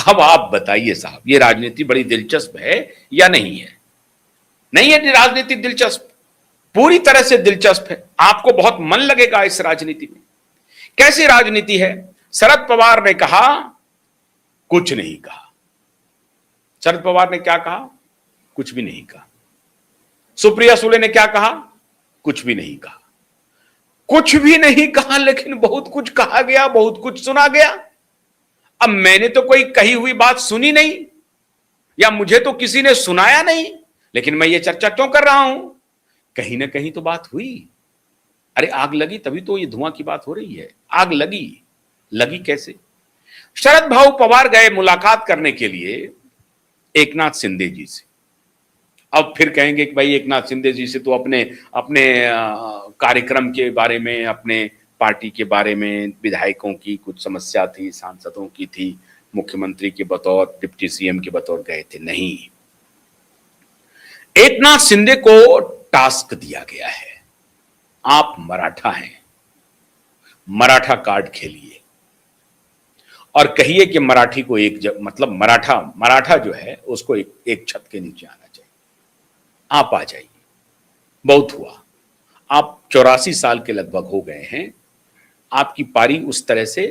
अब आप बताइए साहब, ये राजनीति बड़ी दिलचस्प है या नहीं है? नहीं है राजनीति दिलचस्प? पूरी तरह से दिलचस्प है। आपको बहुत मन लगेगा इस राजनीति में। कैसी राजनीति है? शरद पवार ने कहा, कुछ नहीं कहा। शरद पवार ने क्या कहा? कुछ भी नहीं कहा। सुप्रिया सुले ने क्या कहा? कुछ भी नहीं कहा। कुछ भी नहीं कहा, लेकिन बहुत कुछ कहा गया, बहुत कुछ सुना गया। अब मैंने तो कोई कही हुई बात सुनी नहीं, या मुझे तो किसी ने सुनाया नहीं, लेकिन मैं ये चर्चा क्यों कर रहा हूं? कहीं ना कहीं तो बात हुई। अरे आग लगी तभी तो ये धुआं की बात हो रही है। आग लगी, लगी कैसे? शरद भाऊ पवार गए मुलाकात करने के लिए एकनाथ शिंदे जी से। अब फिर कहेंगे कि भाई एकनाथ शिंदे जी से तो अपने अपने कार्यक्रम के बारे में, अपने पार्टी के बारे में, विधायकों की कुछ समस्या थी, सांसदों की थी, मुख्यमंत्री के बतौर, डिप्टी सीएम के बतौर गए थे। नहीं, एकनाथ शिंदे को टास्क दिया गया है, आप मराठा हैं, मराठा कार्ड खेलिए और कहिए कि मराठी को मतलब मराठा जो है उसको एक छत के नीचे आना चाहिए। आप आ जाइए। बहुत हुआ। आप 84 साल के लगभग हो गए हैं। आपकी पारी उस तरह से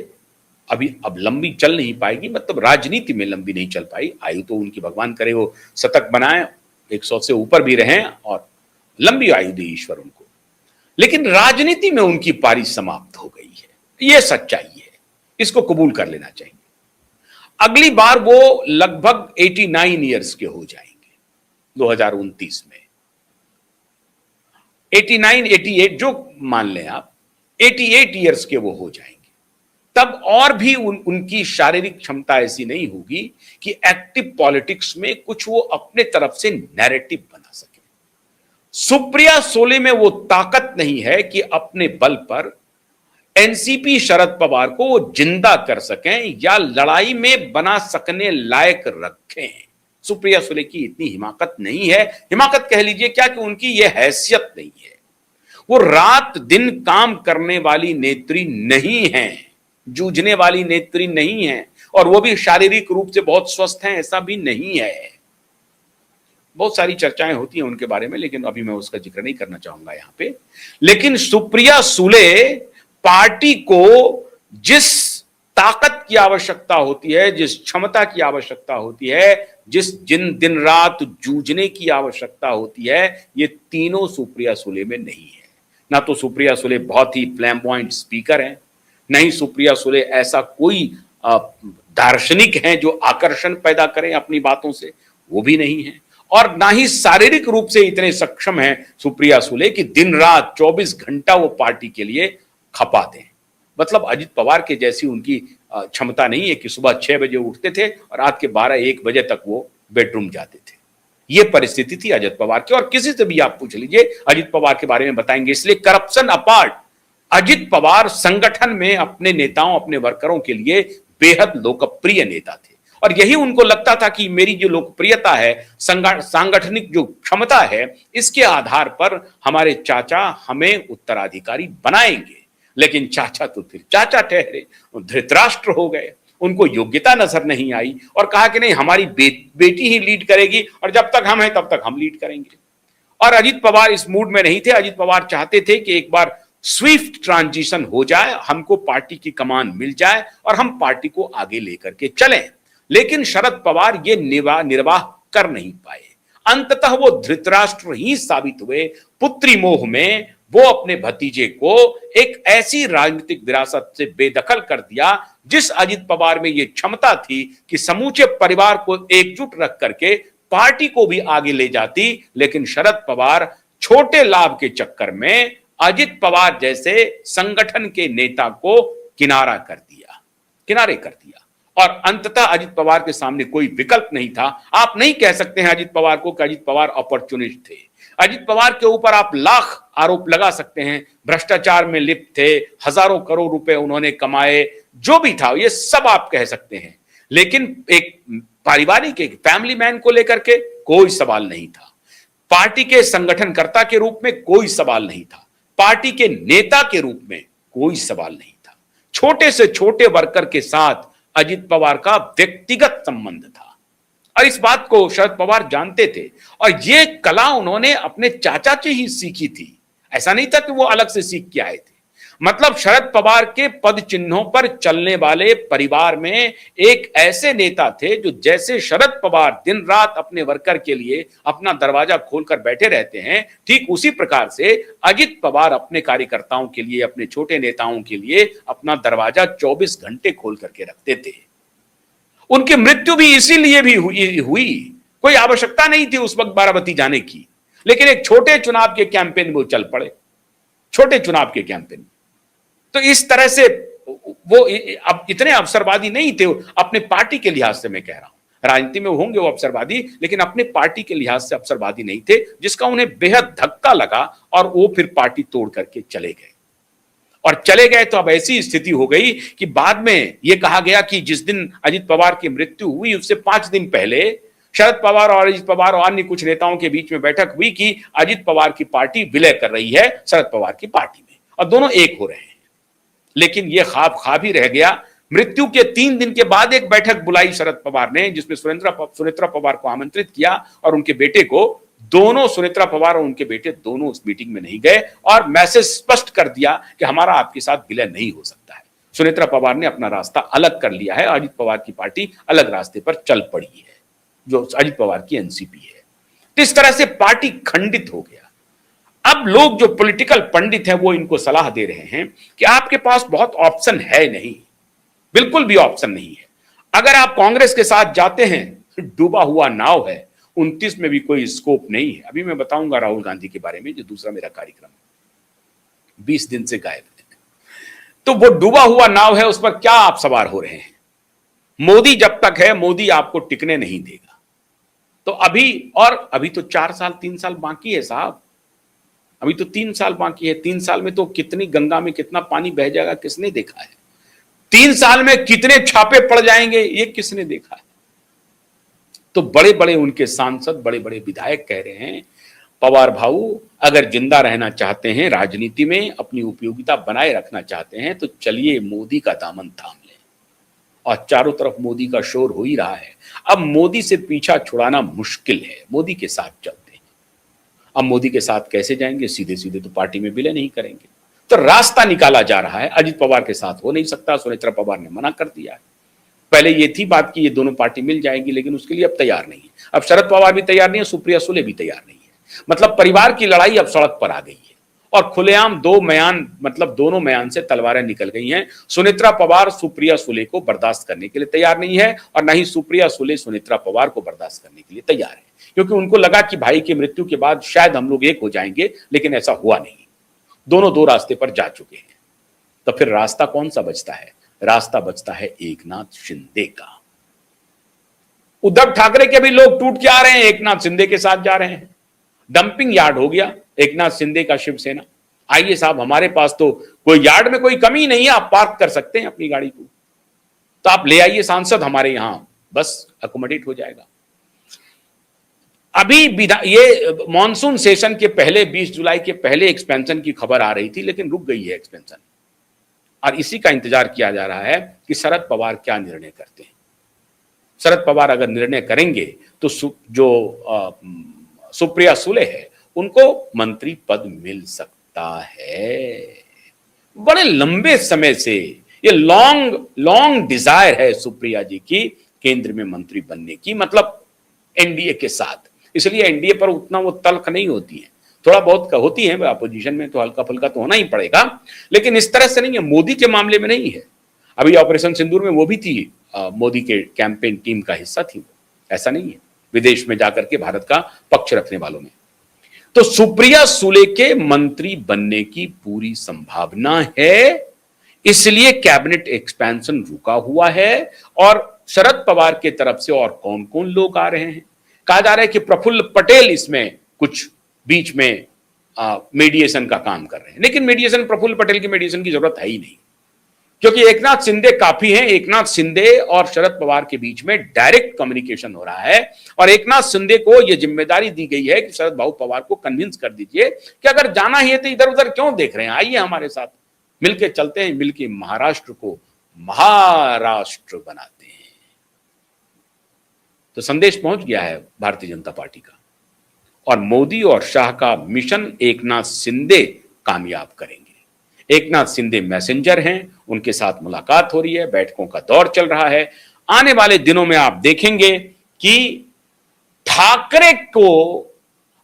अब लंबी चल नहीं पाएगी, मतलब राजनीति में लंबी नहीं चल पाई। आयु तो उनकी भगवान करे वो शतक बनाए, 100 से ऊपर भी रहें और लंबी आयु दे ईश्वर उनको, लेकिन राजनीति में उनकी पारी समाप्त हो गई है। यह सच्चाई है, इसको कबूल कर लेना चाहिए। अगली बार वो लगभग 89 ईयर्स के हो जाएंगे 2029 में। 89, 88 जो मान लें आप, 88 ईयर्स के वो हो जाएंगे। तब और भी उनकी शारीरिक क्षमता ऐसी नहीं होगी कि एक्टिव पॉलिटिक्स में कुछ वो अपने तरफ से नैरेटिव बना सके। सुप्रिया सोले में वो ताकत नहीं है कि अपने बल पर एनसीपी शरद पवार को वो जिंदा कर सकें या लड़ाई में बना सकने लायक रखें। सुप्रिया सोले की इतनी हिमाकत नहीं है, हिमाकत कह लीजिए क्या, कि उनकी ये हैसियत नहीं है। वो रात दिन काम करने वाली नेत्री नहीं है, जूझने वाली नेत्री नहीं है, और वो भी शारीरिक रूप से बहुत स्वस्थ हैं, ऐसा भी नहीं है। बहुत सारी चर्चाएं होती हैं उनके बारे में, लेकिन अभी मैं उसका जिक्र नहीं करना चाहूंगा यहां पे। लेकिन सुप्रिया सुले पार्टी को जिस ताकत की आवश्यकता होती है, जिस क्षमता की आवश्यकता होती है, जिन दिन रात जूझने की आवश्यकता होती है, ये तीनों सुप्रिया सुले में नहीं है। ना तो सुप्रिया सुले बहुत ही फ्लैम्बॉयंट स्पीकर हैं, नहीं सुप्रिया सुले ऐसा कोई दार्शनिक हैं जो आकर्षण पैदा करें अपनी बातों से, वो भी नहीं है। और ना ही शारीरिक रूप से इतने सक्षम हैं सुप्रिया सुले कि दिन रात 24 घंटा वो पार्टी के लिए खपा दें। मतलब अजित पवार के जैसी उनकी क्षमता नहीं है कि सुबह 6 बजे उठते थे और रात के 12-1 बजे तक वो बेडरूम जाते थे। ये परिस्थिति थी अजित पवार की, और किसी से भी आप पूछ लीजिए अजित पवार के बारे में बताएंगे। इसलिए करप्शन अपार्ट, अजित पवार संगठन में अपने नेताओं, अपने वर्करों के लिए बेहद लोकप्रिय नेता थे, और यही उनको लगता था कि मेरी जो लोकप्रियता है, सांगठनिक जो क्षमता है, इसके आधार पर हमारे चाचा हमें उत्तराधिकारी बनाएंगे। लेकिन चाचा तो फिर चाचा ठहरे, धृतराष्ट्र हो गए, उनको योग्यता नजर नहीं आई और कहा कि नहीं, हमारी बेटी ही लीड करेगी और जब तक हम हैं तब तक हम लीड करेंगे। और अजित पवार इस मूड में नहीं थे। अजित पवार चाहते थे कि एक बार स्विफ्ट ट्रांजिशन हो जाए, हमको पार्टी की कमान मिल जाए और हम पार्टी को आगे लेकर के चलें। लेकिन शरद पवार ये निर्वाह कर नहीं पाए। अंततः वो धृतराष्ट्र ही साबित हुए। पुत्री मोह में वो अपने भतीजे को एक ऐसी राजनीतिक विरासत से बेदखल कर दिया जिस अजित पवार में ये क्षमता थी कि समूचे परिवार को एकजुट रख करके पार्टी को भी आगे ले जाती। लेकिन शरद पवार छोटे लाभ के चक्कर में अजित पवार जैसे संगठन के नेता को किनारे कर दिया और अंततः अजित पवार के सामने कोई विकल्प नहीं था। आप नहीं कह सकते हैं अजित पवार को कि अजित पवार अपॉर्चुनिस्ट थे। अजित पवार के ऊपर आप लाख आरोप लगा सकते हैं, भ्रष्टाचार में लिप्त थे, हजारों करोड़ रुपए उन्होंने कमाए, जो भी था ये सब आप कह सकते हैं। लेकिन एक पारिवारिक, एक फैमिली मैन को लेकर के कोई सवाल नहीं था। पार्टी के संगठनकर्ता के रूप में कोई सवाल नहीं था। पार्टी के नेता के रूप में कोई सवाल नहीं था। छोटे से छोटे वर्कर के साथ अजित पवार का व्यक्तिगत संबंध था और इस बात को शरद पवार जानते थे और ये कला उन्होंने अपने चाचा से ही सीखी थी। ऐसा नहीं था कि वो अलग से सीख के आए थे। मतलब शरद पवार के पद चिन्हों पर चलने वाले परिवार में एक ऐसे नेता थे जो जैसे शरद पवार दिन रात अपने वर्कर के लिए अपना दरवाजा खोलकर बैठे रहते हैं, ठीक उसी प्रकार से अजित पवार अपने कार्यकर्ताओं के लिए, अपने छोटे नेताओं के लिए अपना दरवाजा 24 घंटे खोल करके रखते थे। उनकी मृत्यु भी इसीलिए भी हुई। कोई आवश्यकता नहीं थी उस वक्त बारामती जाने की, लेकिन एक छोटे चुनाव के कैंपेन में वो चल पड़े, छोटे चुनाव के कैंपेन में। तो इस तरह से वो अब इतने अवसरवादी नहीं थे अपने पार्टी के लिहाज से। मैं कह रहा हूं राजनीति में होंगे वो अवसरवादी, लेकिन अपने पार्टी के लिहाज से अवसरवादी नहीं थे, जिसका उन्हें बेहद धक्का लगा और वो फिर पार्टी तोड़ करके चले गए। और चले गए तो अब ऐसी स्थिति हो गई कि बाद में यह कहा गया कि जिस दिन अजित पवार की मृत्यु हुई उससे 5 दिन पहले शरद पवार और अजित पवार और अन्य कुछ नेताओं के बीच में बैठक हुई कि अजित पवार की पार्टी विलय कर रही है शरद पवार की पार्टी में और दोनों एक हो रहे हैं। लेकिन यह ख्वाब ही रह गया। मृत्यु के 3 दिन के बाद एक बैठक बुलाई शरद पवार ने, जिसमें सुनेत्रा पवार को आमंत्रित किया और उनके बेटे को। दोनों, सुनेत्रा पवार और उनके बेटे दोनों उस मीटिंग में नहीं गए और मैसेज स्पष्ट कर दिया कि हमारा आपके साथ विलय नहीं हो सकता है। सुनेत्रा पवार ने अपना रास्ता अलग कर लिया है, अजित पवार की पार्टी अलग रास्ते पर चल पड़ी है, जो अजित पवार की एनसीपी है। तो इस तरह से पार्टी खंडित हो गया। अब लोग जो पॉलिटिकल पंडित हैं वो इनको सलाह दे रहे हैं कि आपके पास बहुत ऑप्शन है नहीं, बिल्कुल भी ऑप्शन नहीं है। अगर आप कांग्रेस के साथ जाते हैं, डूबा हुआ नाव है, 29 में भी कोई स्कोप नहीं है। अभी मैं बताऊंगा राहुल गांधी के बारे में, जो दूसरा मेरा कार्यक्रम 20 दिन से गायब है। तो वो डूबा हुआ नाव है, उस पर क्या आप सवार हो रहे हैं? मोदी जब तक है, मोदी आपको टिकने नहीं देगा। तो अभी तो 4 साल 3 साल बाकी है साहब, अभी तो 3 साल बाकी है। 3 साल में तो कितनी गंगा में कितना पानी बह जाएगा किसने देखा है? 3 साल में कितने छापे पड़ जाएंगे ये किसने देखा है? तो बड़े बड़े उनके सांसद, बड़े बड़े विधायक कह रहे हैं, पवार भाऊ अगर जिंदा रहना चाहते हैं, राजनीति में अपनी उपयोगिता बनाए रखना चाहते हैं, तो चलिए मोदी का दामन थाम लें। और चारों तरफ मोदी का शोर हो ही रहा है। अब मोदी से पीछा छुड़ाना मुश्किल है, मोदी के साथ चलते हैं। अब मोदी के साथ कैसे जाएंगे? सीधे सीधे तो पार्टी में विलय नहीं करेंगे। तो रास्ता निकाला जा रहा है। अजित पवार के साथ हो नहीं सकता, सुनेत्रा पवार ने मना कर दिया है। पहले ये थी बात कि ये दोनों पार्टी मिल जाएंगी, लेकिन उसके लिए अब तैयार नहीं है। अब शरद पवार भी तैयार नहीं है, सुप्रिया सुले भी तैयार नहीं है। मतलब परिवार की लड़ाई अब सड़क पर आ गई है और खुलेआम दोनों मयान से तलवारें निकल गई हैं। सुनेत्रा पवार सुप्रिया सुले को बर्दाश्त करने के लिए तैयार नहीं है और न ही सुप्रिया सुले सुनेत्रा पवार को बर्दाश्त करने के लिए तैयार है, क्योंकि उनको लगा कि भाई की मृत्यु के बाद शायद हम लोग एक हो जाएंगे, लेकिन ऐसा हुआ नहीं। दोनों दो रास्ते पर जा चुके हैं। तो फिर रास्ता कौन सा बचता है? रास्ता बचता है एकनाथ शिंदे का। उद्धव ठाकरे के भी लोग टूट के आ रहे हैं, एकनाथ शिंदे के साथ जा रहे हैं। डंपिंग यार्ड हो गया एकनाथ शिंदे का शिवसेना। आइए साहब, हमारे पास तो कोई यार्ड में कोई कमी नहीं है, आप पार्क कर सकते हैं अपनी गाड़ी को, तो आप ले आइए सांसद हमारे यहां, बस अकोमोडेट हो जाएगा। अभी ये मॉनसून सेशन के पहले 20 जुलाई के पहले एक्सपेंशन की खबर आ रही थी, लेकिन रुक गई है एक्सपेंशन और इसी का इंतजार किया जा रहा है कि शरद पवार क्या निर्णय करते हैं। शरद पवार अगर निर्णय करेंगे तो जो सुप्रिया सुले है उनको मंत्री पद मिल सकता है। बड़े लंबे समय से ये लॉन्ग डिजायर है सुप्रिया जी की केंद्र में मंत्री बनने की, मतलब एनडीए के साथ। इसलिए एनडीए पर उतना वो तल्ख नहीं होती है, थोड़ा बहुत होती है, अपोजिशन में तो हल्का फुल्का तो होना ही पड़ेगा, लेकिन इस तरह से नहीं है। मोदी के मामले में नहीं है। अभी ऑपरेशन सिंदूर में वो भी थी, मोदी के कैंपेन टीम का हिस्सा थी वो, ऐसा नहीं है विदेश में जाकर के भारत का पक्ष रखने वालों में। तो सुप्रिया सुले के मंत्री बनने की पूरी संभावना है, इसलिए कैबिनेट एक्सपेंशन रुका हुआ है। और शरद पवार के तरफ से और कौन कौन लोग आ रहे हैं? कहा जा रहा है कि प्रफुल्ल पटेल इसमें कुछ बीच में मीडिएशन का काम कर रहे हैं, लेकिन प्रफुल्ल पटेल की मीडिएशन की जरूरत है ही नहीं, क्योंकि एकनाथ शिंदे काफी हैं। एकनाथ शिंदे और शरद पवार के बीच में डायरेक्ट कम्युनिकेशन हो रहा है और एकनाथ शिंदे को यह जिम्मेदारी दी गई है कि शरद बाबू पवार को कन्विंस कर दीजिए कि अगर जाना ही है तो इधर उधर क्यों देख रहे हैं, आइए हमारे साथ मिलके चलते हैं, मिलके महाराष्ट्र को महाराष्ट्र बनाते हैं। तो संदेश पहुंच गया है भारतीय जनता पार्टी का, और मोदी और शाह का मिशन एकनाथ शिंदे कामयाब करेंगे। एकनाथ शिंदे मैसेंजर हैं, उनके साथ मुलाकात हो रही है, बैठकों का दौर चल रहा है। आने वाले दिनों में आप देखेंगे कि ठाकरे को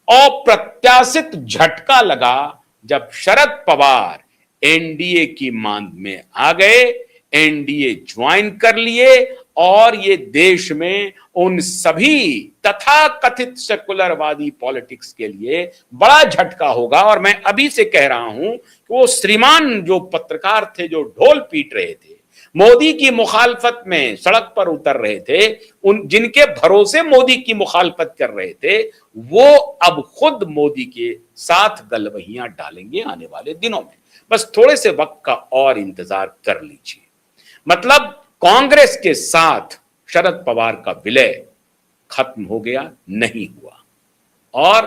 अप्रत्याशित झटका लगा जब शरद पवार एनडीए की मांद में आ गए, एनडीए ज्वाइन कर लिए, और ये देश में उन सभी तथाकथित सेकुलरवादी पॉलिटिक्स के लिए बड़ा झटका होगा। और मैं अभी से कह रहा हूं कि वो श्रीमान जो पत्रकार थे, जो ढोल पीट रहे थे, मोदी की मुखालफत में सड़क पर उतर रहे थे, उन जिनके भरोसे मोदी की मुखालफत कर रहे थे, वो अब खुद मोदी के साथ गलवहियां डालेंगे आने वाले दिनों में। बस थोड़े से वक्त का और इंतजार कर लीजिए। मतलब कांग्रेस के साथ शरद पवार का विलय खत्म हो गया, नहीं हुआ, और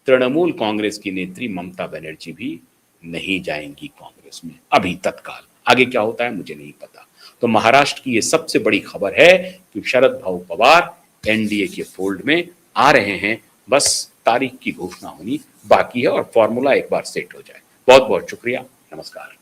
तृणमूल कांग्रेस की नेत्री ममता बनर्जी भी नहीं जाएंगी कांग्रेस में अभी तत्काल। आगे क्या होता है मुझे नहीं पता। तो महाराष्ट्र की यह सबसे बड़ी खबर है कि शरद भाऊ पवार एनडीए के फोल्ड में आ रहे हैं। बस तारीख की घोषणा होनी बाकी है और फॉर्मूला एक बार सेट हो जाए। बहुत बहुत शुक्रिया, नमस्कार।